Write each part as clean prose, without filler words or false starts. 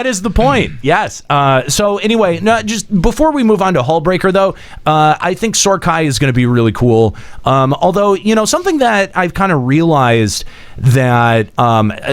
That is the point. Yes. So anyway, just before we move on to Hullbreaker, though, I think Sorkai is going to be really cool. Although, something that I've kind of realized that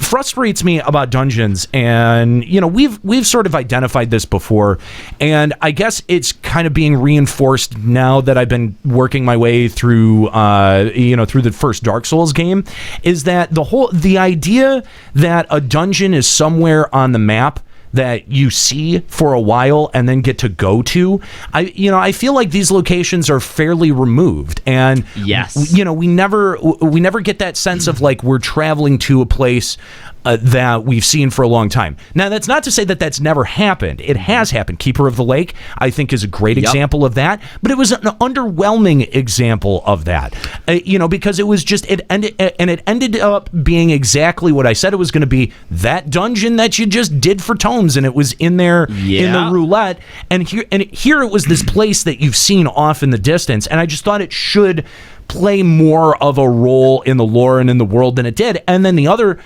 frustrates me about dungeons, and we've sort of identified this before, and I guess it's kind of being reinforced now that I've been working my way through through the first Dark Souls game, is that the idea that a dungeon is somewhere on the map that you see for a while and then get to go to. I feel like these locations are fairly removed, and yes, we never get that sense of like we're traveling to a place that we've seen for a long time. Now, that's not to say that that's never happened. It has happened. Keeper of the Lake, I think, is a great example of that, but it was an underwhelming example of that, because it was just, it ended up being exactly what I said it was going to be, that dungeon that you just did for tomes, and it was in there in the roulette, and here it was this place that you've seen off in the distance, and I just thought it should play more of a role in the lore and in the world than it did. And then the other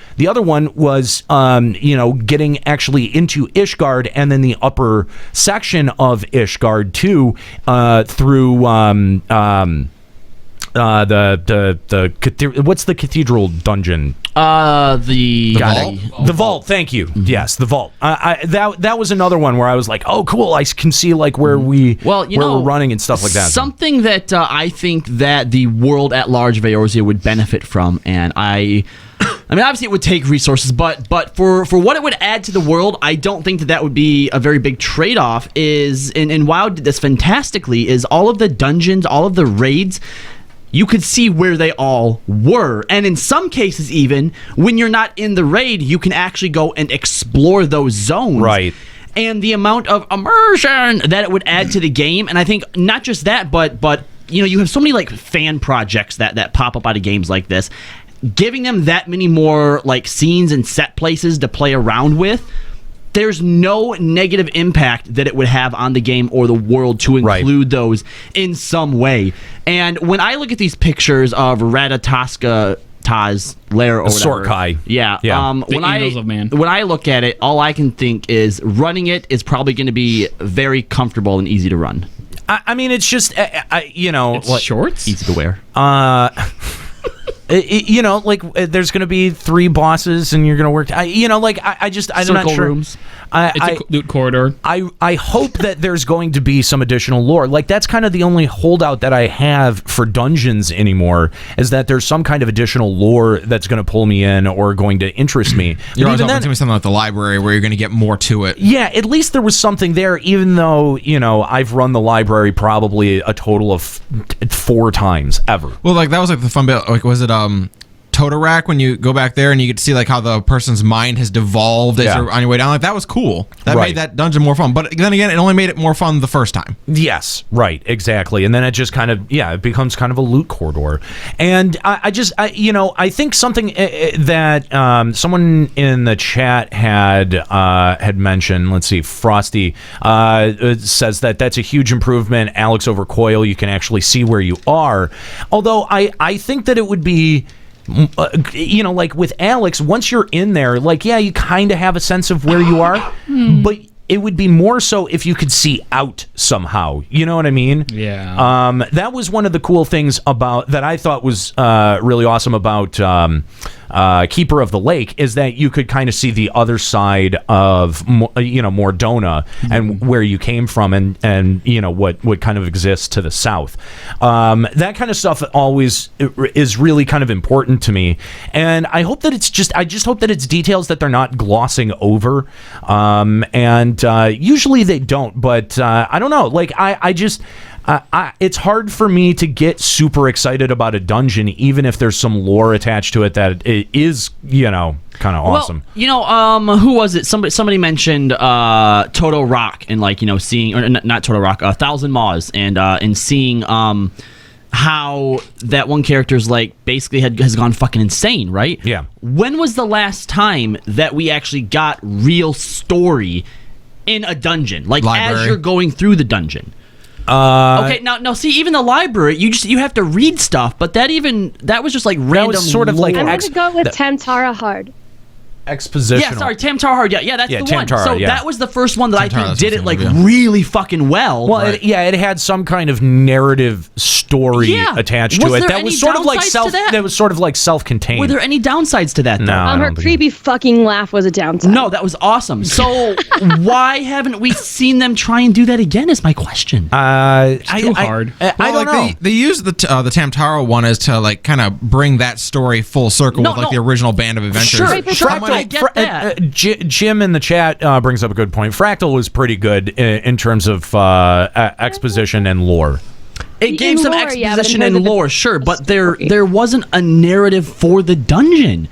one was getting actually into Ishgard, and then the upper section of Ishgard too, through what's the cathedral dungeon? The vault. The vault. Thank you. Mm-hmm. Yes, the vault. That was another one where I was like, oh, cool. I can see like where we're running and stuff like that. Something that I think that the world at large of Eorzea would benefit from, and I mean, obviously it would take resources, but for what it would add to the world, I don't think that would be a very big trade-off. And WoW did this fantastically, is all of the dungeons, all of the raids, you could see where they all were. And in some cases, even, when you're not in the raid, you can actually go and explore those zones. Right. And the amount of immersion that it would add to the game, and I think not just that, but you have so many like fan projects that pop up out of games like this. Giving them that many more like scenes and set places to play around with, there's no negative impact that it would have on the game or the world to include those in some way. And when I look at these pictures of Ratatoska's lair or whatever, Sorkai. Yeah. The Angels of Man. When I look at it, all I can think is running it is probably going to be very comfortable and easy to run. I mean, it's just, it's shorts? Easy to wear. There's going to be 3 bosses, and you're going to work. I'm not sure. Rooms. It's a loot corridor. I hope that there's going to be some additional lore. Like, that's kind of the only holdout that I have for dungeons anymore, is that there's some kind of additional lore that's going to pull me in or going to interest me. You're always hoping to be something like the library where you're going to get more to it. Yeah, at least there was something there, even though, I've run the library probably a total of 4 times ever. Well, like, that was like the fun bit. Like, was it Totorak, when you go back there and you get to see like how the person's mind has devolved as you're on your way down? Like, that was cool. That made that dungeon more fun. But then again, it only made it more fun the first time. Yes, right, exactly. And then it just kind of, it becomes kind of a loot corridor. And I think something that someone in the chat had mentioned, let's see, Frosty says that's a huge improvement. Alex over Coil, you can actually see where you are. Although I think that it would be, like with Alex, once you're in there, like, you kind of have a sense of where you are, but it would be more so if you could see out somehow. You know what I mean? Yeah. That was one of the cool things about that I thought was really awesome about Keeper of the Lake, is that you could kind of see the other side of Mordona and where you came from, and what kind of exists to the south. That kind of stuff always is really kind of important to me, and I hope that I just hope that it's details that they're not glossing over, and usually they don't, but I don't know, like it's hard for me to get super excited about a dungeon, even if there's some lore attached to it that it is, kind of awesome. Well, who was it? Somebody mentioned Toto Rock, and seeing, or not Toto Rock, Thousand Maws, and seeing how that one character's basically has gone fucking insane, right? Yeah. When was the last time that we actually got real story in a dungeon, Library. As you're going through the dungeon? Okay, now see, even the library, you have to read stuff, but that was just like random. That was sort of lore. like I'm gonna go with Tantara Hard. expositional. Yeah, sorry, Tam-Tara Hard. Yeah, that's the one. Tam-Tara, So yeah. that was the first one that I think did it like yeah. really fucking well. Well, it had some kind of narrative story attached to Was it. there That any was sort of like downsides to that? That was sort of like self-contained. Were there any downsides to that, though? No. I Her don't think creepy fucking laugh was a downside. No, that was awesome. So why haven't we seen them try and do that again is my question. Too hard. I don't know. They used the Tam-Tara one as to like kind of bring that story full circle with like the original Band of Adventures. Sure, I get that. Jim in the chat brings up a good point. Fractal was pretty good in terms of exposition and lore. It gave some lore, exposition but in and terms of lore, sure, but story. there wasn't a narrative for the dungeon.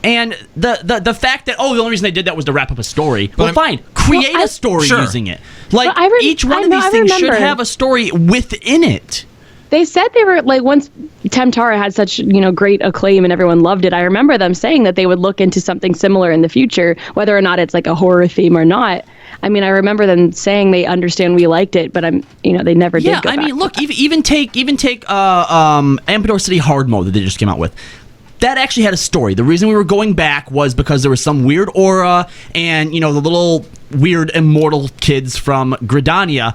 And the fact that the only reason they did that was to wrap up a story. Well, fine, create a story using it. Like each one of these things should have a story within it. They said they were like, once Tam-Tara had such great acclaim and everyone loved it, I remember them saying that they would look into something similar in the future, whether or not it's like a horror theme or not. I mean, I remember them saying they understand we liked it, but they never did. Yeah, I mean, look, even take Ampedore City Hard Mode that they just came out with. That actually had a story. The reason we were going back was because there was some weird aura, and the little weird immortal kids from Gridania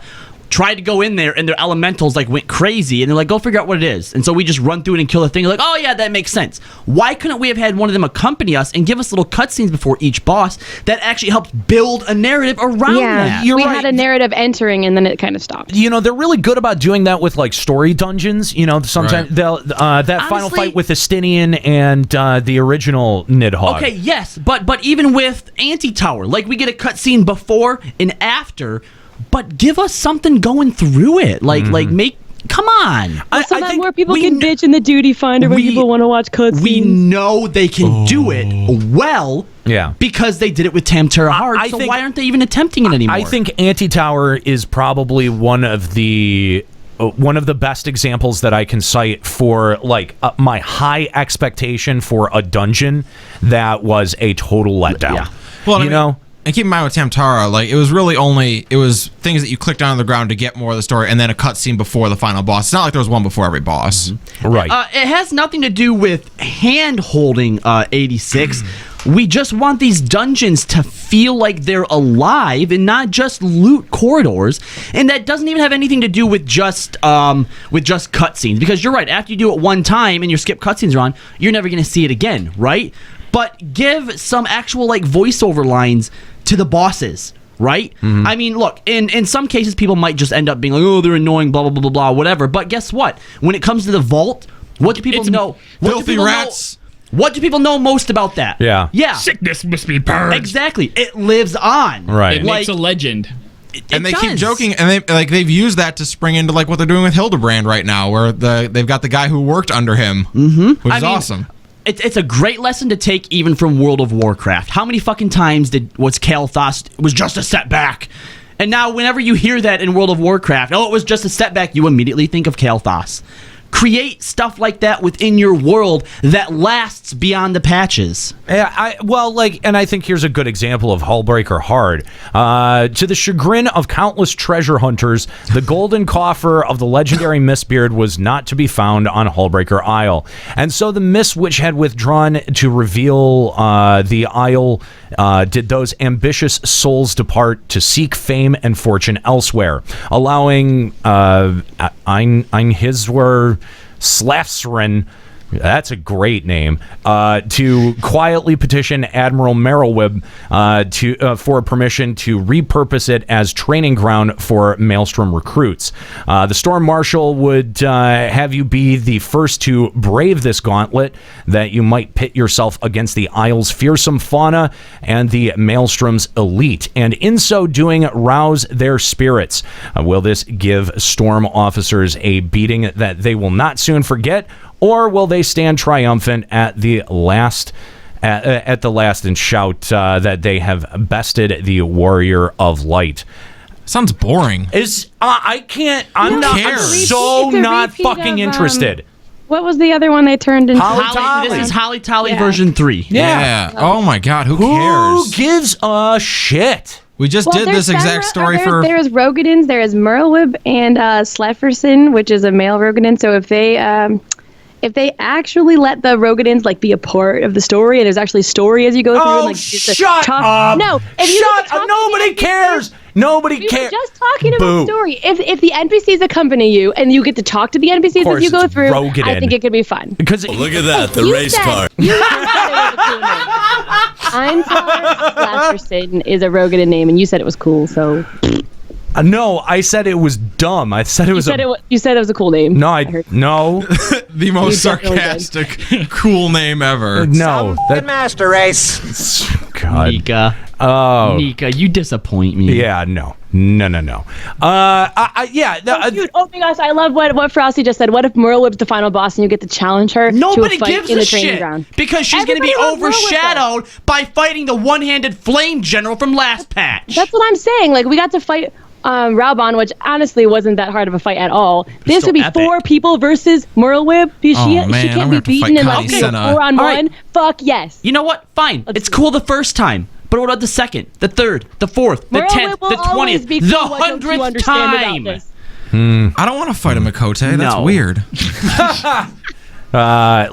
tried to go in there, and their elementals went crazy, and they're like, go figure out what it is. And so we just run through it and kill the thing. Like, oh yeah, that makes sense. Why couldn't we have had one of them accompany us and give us little cutscenes before each boss that actually helped build a narrative around that? We had a narrative entering, and then it kind of stopped. They're really good about doing that with like story dungeons. Sometimes they'll that final fight with Estinian and the original Nidhogg. Okay, yes, but even with Anti-Tower, we get a cutscene before and after. But give us something going through it. Come on. So that more people can bitch in the duty finder when people want to watch cutscenes. We know they can do it well. Yeah. Because they did it with Tam-Tara Hard. Why aren't they even attempting it anymore? I think Anti-Tower is probably one of the best examples that I can cite for my high expectation for a dungeon that was a total letdown. Yeah. Well, and keep in mind with Tam-Tara, it was really it was things that you clicked on the ground to get more of the story, and then a cutscene before the final boss. It's not like there was one before every boss. Mm-hmm. Right. It has nothing to do with hand-holding 86. We just want these dungeons to feel like they're alive and not just loot corridors. And that doesn't even have anything to do with just cutscenes. Because you're right, after you do it one time and your skip cutscenes are on, you're never going to see it again, right? But give some actual voiceover lines to the bosses, right? Mm-hmm. I mean, look, in some cases, people might just end up being like, oh, they're annoying, blah, blah, blah, blah, blah, whatever. But guess what? When it comes to the vault, what do people know? Filthy rats. What do people know most about that? Yeah. Sickness must be purged. Exactly. It lives on. Right. It makes a legend. And they keep joking, and they've used that to spring into what they're doing with Hildebrand right now, where they've got the guy who worked under him, which is awesome. It's a great lesson to take even from World of Warcraft. How many fucking times was Kael'thas was just a setback? And now whenever you hear that in World of Warcraft, it was just a setback, you immediately think of Kael'thas. Create stuff like that within your world that lasts beyond the patches. Yeah, and I think here's a good example of Hullbreaker Hard. To the chagrin of countless treasure hunters, the golden coffer of the legendary Mistbeard was not to be found on Hullbreaker Isle. And so the mist which had withdrawn to reveal the isle did those ambitious souls depart to seek fame and fortune elsewhere, allowing Einhizwer Slafsren, that's a great name, to quietly petition Admiral Merylwib for permission to repurpose it as training ground for Maelstrom recruits. The Storm Marshal would have you be the first to brave this gauntlet, that you might pit yourself against the Isle's fearsome fauna and the Maelstrom's elite, and in so doing rouse their spirits. Will this give Storm officers a beating that they will not soon forget, or will they stand triumphant at the last and shout that they have bested the Warrior of Light? Sounds boring. I can't. I'm not. I'm so not fucking interested. What was the other one they turned into? This is Holly Tally version 3. Yeah. Oh my God. Who cares? Who gives a shit? We just did this exact story for. There's Rogadins. There is Merylwib and Slefferson, which is a male Rogadin. So if they if they actually let the Rogadins like be a part of the story, and there's actually story as you go through. Oh, and, like, shut up! No, if you shut up! Nobody cares. Nobody We cares. were just talking about Boo. story. If the NPCs accompany you and you get to talk to the NPCs course as you go it's through, Rogadin. I think it could be fun. Because Look at that, the You race said- car. You said it was a cool name. Eintar Blasperson is a Rogadin name, and you said it was cool. So no, I said it was dumb. I said it was you said it was a cool name. no, heard. no, The most You definitely did. sarcastic, cool name ever. no. That Master race. God. Nika. Oh, Nika, you disappoint me. yeah, no. Yeah. Dude, oh my gosh, I love what Frosty just said. What if Merleweb's the final boss and you get to challenge her Nobody to a fight gives in a the training shit ground? because she's going to be Everybody loves Merleweb, overshadowed by fighting the one-handed flame general from last patch. That's what I'm saying. Like, we got to fight Raubon, which honestly wasn't that hard of a fight at all. This still would be epic. 4 people versus Merleweb. She man, can't I'm be gonna have to beaten fight in Connie like Senna. 4-on-1. All right. Fuck yes. You know what? Fine. It's cool the first time. But what about the second, the third, the fourth, the Merleweb 10th, will the always 20th, be the cool. What don't you 100th understand about time? this? I don't want to fight a Makote. That's No. weird.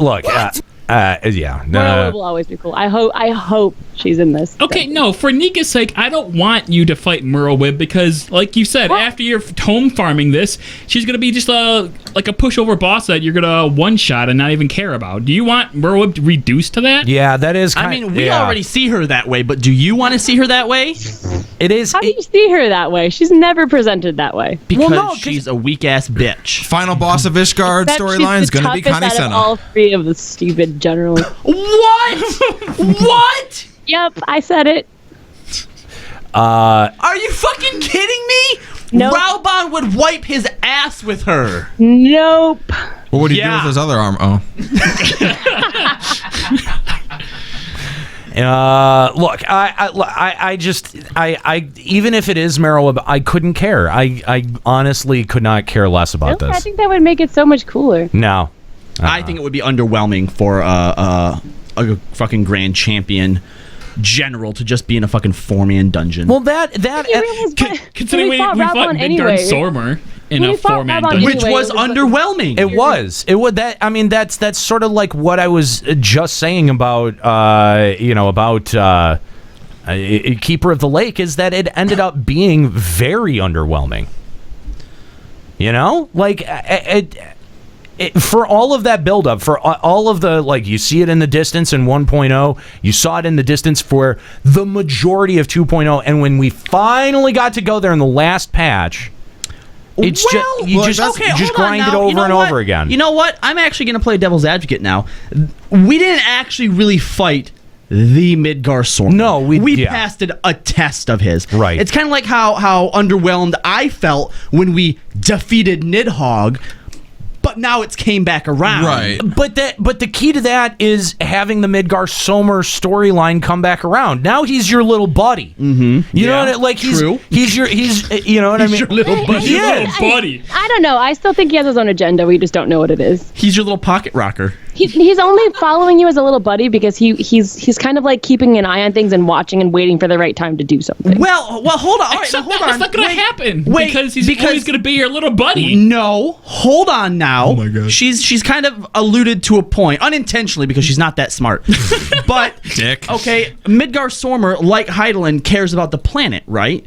look. Yeah. Merleweb will always be cool. I hope she's in this. Okay, no, for Nika's sake, I don't want you to fight Merleweb because, like you said, after you're home farming this, she's going to be just like a pushover boss that you're going to one-shot and not even care about. Do you want Merleweb reduced to that? Yeah, that is. I mean, we already see her that way, but do you want to see her that way? It is. How do you see her that way? She's never presented that way. Because no, 'cause- she's a weak-ass bitch. Final boss of Ishgard Except storyline is she's the going to be toughest Connie out of Senna. all 3 of the stupid generals. What? What? Yep, I said it. Are you fucking kidding me? Nope. Raubon would wipe his ass with her. Nope. What would he do Yeah. with his other arm? Oh. Look, I just even if it is Merleweb, I couldn't care. I honestly could not care less about I this. think that would make it so much cooler. No. I think it would be underwhelming for a fucking grand champion general to just be in a fucking 4-man dungeon. Well, that You realize Considering we fought Raubon Midgard Sormer in When a we fought 4-man Raubon dungeon. which anyway, was it was underwhelming. it was. It would that. I mean, that's sort of like what I was just saying about Keeper of the Lake is that it ended up being very underwhelming. You know, like for all of that buildup, for all of the, like, you see it in the distance in 1.0, you saw it in the distance for the majority of 2.0, and when we finally got to go there in the last patch, it's Well, you look, just okay, you just hold on grind it now. over You know and what? over again. You know what? I'm actually going to play devil's advocate now. We didn't actually really fight the Midgar Sormer. No, we passed a test of his. Right. It's kind of like how underwhelmed I felt when we defeated Nidhogg, but now it's came back around. Right. But the key to that is having the Midgar Sommer storyline come back around. Now he's your little buddy. Mm-hmm. You know what like true. he's you know what I mean? your little buddy. He Your is. little buddy. I don't know. I still think he has his own agenda. We just don't know what it is. He's your little pocket rocker. He's only following you as a little buddy because he's kind of like keeping an eye on things and watching and waiting for the right time to do something. Well, hold on. All right, now Except hold that, on. it's not going to Wait, happen wait, because he's because- always going to be your little buddy. No, hold on now. Oh my God. She's kind of alluded to a point unintentionally because she's not that smart. But Dick. okay, Midgar Sormer, like Heidelin, cares about the planet, right?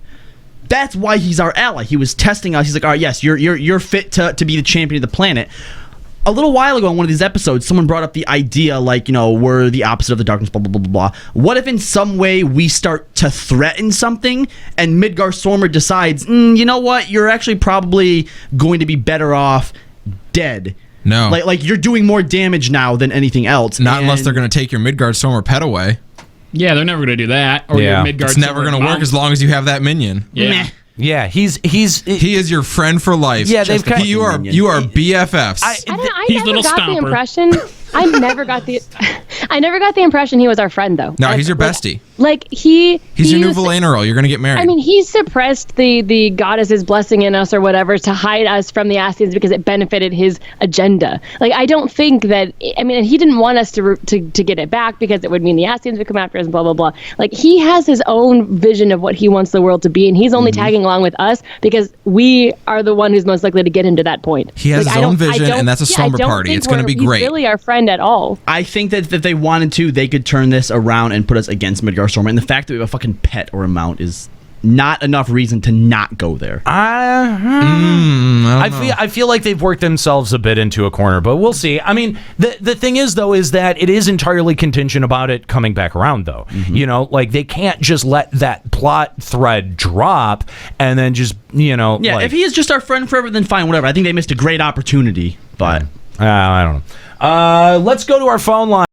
That's why he's our ally. He was testing us. He's like, all right, yes, you're fit to be the champion of the planet. A little while ago in one of these episodes, someone brought up the idea, like, we're the opposite of the darkness, blah, blah, blah, blah, blah. What if in some way we start to threaten something and Midgar Sormer decides, you know what, you're actually probably going to be better off dead. No. Like you're doing more damage now than anything else. Not unless And- they're going to take your Midgard Stormer pet away. Yeah, they're never going to do that. Or Yeah. your Midgard It's never Sormer going to work mount. as long as you have that minion. Yeah. Meh. Yeah, he He is your friend for life. Yeah, they've Just a got- you are minion. BFFs. I He's never little got the Stomper. impression. I never got the impression he was our friend though. No, he's your bestie. He's your new Valanero. You're gonna get married. I mean, he suppressed the goddess's blessing in us or whatever to hide us from the Ascians because it benefited his agenda. I don't think that. I mean, he didn't want us to get it back because it would mean the Ascians would come after us and blah blah blah. He has his own vision of what he wants the world to be, and he's only tagging along with us because we are the one who's most likely to get him to that point. He has his own vision, and that's a slumber party. It's going to be great. He's really our friend at all. I think that if they wanted to, they could turn this around and put us against Midgar Storm. And the fact that we have a fucking pet or a mount is not enough reason to not go there. I feel like they've worked themselves a bit into a corner, but we'll see. I mean, the thing is, though, is that it is entirely contingent about it coming back around, though. They can't just let that plot thread drop and then just, Yeah, if he is just our friend forever, then fine, whatever. I think they missed a great opportunity, but... I don't know. Let's go to our phone line.